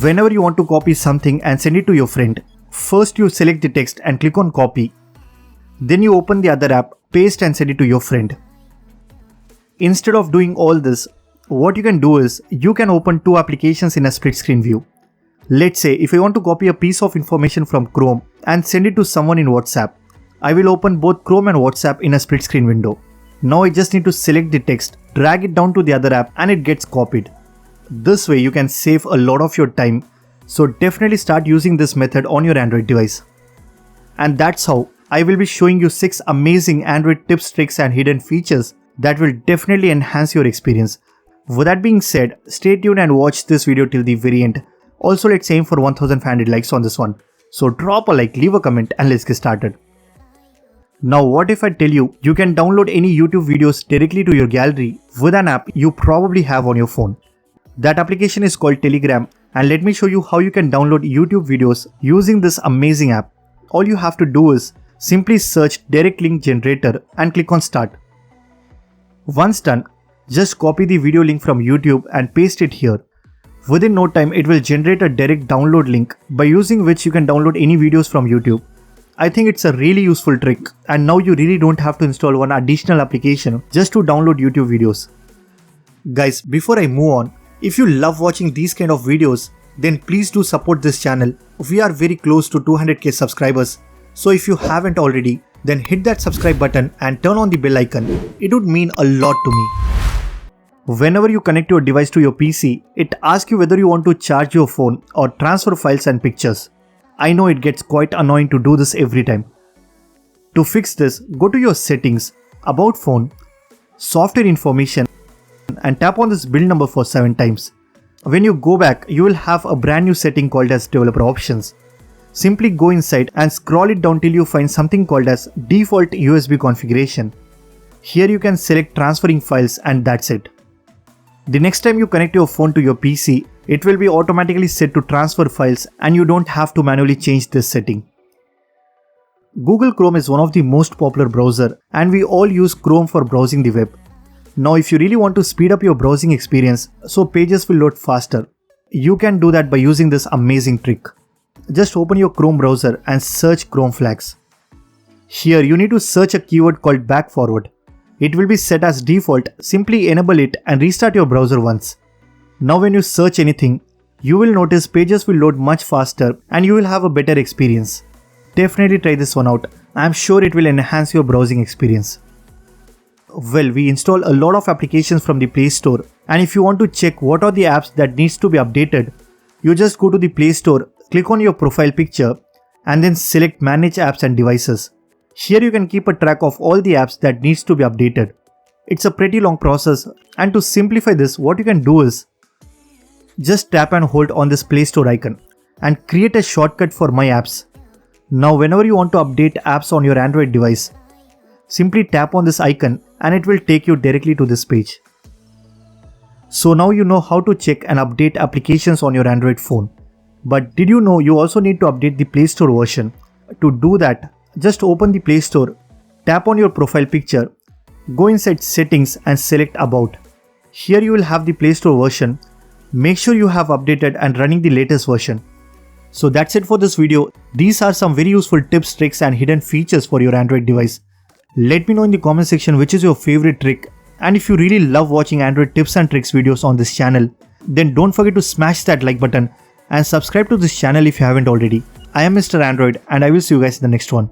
Whenever you want to copy something and send it to your friend, first you select the text and click on copy. Then you open the other app, paste and send it to your friend. Instead of doing all this, what you can do is you can open two applications in a split screen view. Let's say if I want to copy a piece of information from Chrome and send it to someone in WhatsApp, I will open both Chrome and WhatsApp in a split screen window. Now I just need to select the text, drag it down to the other app and it gets copied. This way you can save a lot of your time, so definitely start using this method on your Android device. And that's how I will be showing you 6 amazing Android tips, tricks and hidden features that will definitely enhance your experience. With that being said, stay tuned and watch this video till the very end. Also, let's aim for 1500 likes on this one. So drop a like, leave a comment and let's get started. Now what if I tell you can download any YouTube videos directly to your gallery with an app you probably have on your phone. That application is called Telegram, and let me show you how you can download YouTube videos using this amazing app. All you have to do is simply search direct link generator and click on start. Once done, just copy the video link from YouTube and paste it here. Within no time it will generate a direct download link by using which you can download any videos from YouTube. I think it's a really useful trick, and now you really don't have to install one additional application just to download YouTube videos. Guys, before I move on, if you love watching these kind of videos, then please do support this channel. We are very close to 200k subscribers. So if you haven't already, then hit that subscribe button and turn on the bell icon. It would mean a lot to me. Whenever you connect your device to your PC, it asks you whether you want to charge your phone or transfer files and pictures. I know it gets quite annoying to do this every time. To fix this, go to your settings, about phone, software information and tap on this build number for 7 times. When you go back, you will have a brand new setting called as developer options. Simply go inside and scroll it down till you find something called as default USB configuration. Here you can select transferring files and that's it. The next time you connect your phone to your PC, it will be automatically set to transfer files and you don't have to manually change this setting. Google Chrome is one of the most popular browser and we all use Chrome for browsing the web. Now if you really want to speed up your browsing experience so pages will load faster, you can do that by using this amazing trick. Just open your Chrome browser and search Chrome flags. Here you need to search a keyword called back forward. It will be set as default, simply enable it and restart your browser once. Now when you search anything, you will notice pages will load much faster and you will have a better experience. Definitely try this one out. I am sure it will enhance your browsing experience. Well, we install a lot of applications from the Play Store, and if you want to check what are the apps that needs to be updated, you just go to the Play Store, click on your profile picture and then select manage apps and devices. Here you can keep a track of all the apps that needs to be updated. It's a pretty long process, and to simplify this, what you can do is just tap and hold on this Play Store icon and create a shortcut for my apps. Now whenever you want to update apps on your Android device, simply tap on this icon and it will take you directly to this page. So now you know how to check and update applications on your Android phone. But did you know you also need to update the Play Store version? To do that, just open the Play Store, tap on your profile picture, go inside settings and select about. Here you will have the Play Store version. Make sure you have updated and running the latest version. So that's it for this video. These are some very useful tips, tricks and hidden features for your Android device. Let me know in the comment section which is your favorite trick, and if you really love watching Android tips and tricks videos on this channel, then don't forget to smash that like button and subscribe to this channel if you haven't already. I am Mr. Android and I will see you guys in the next one.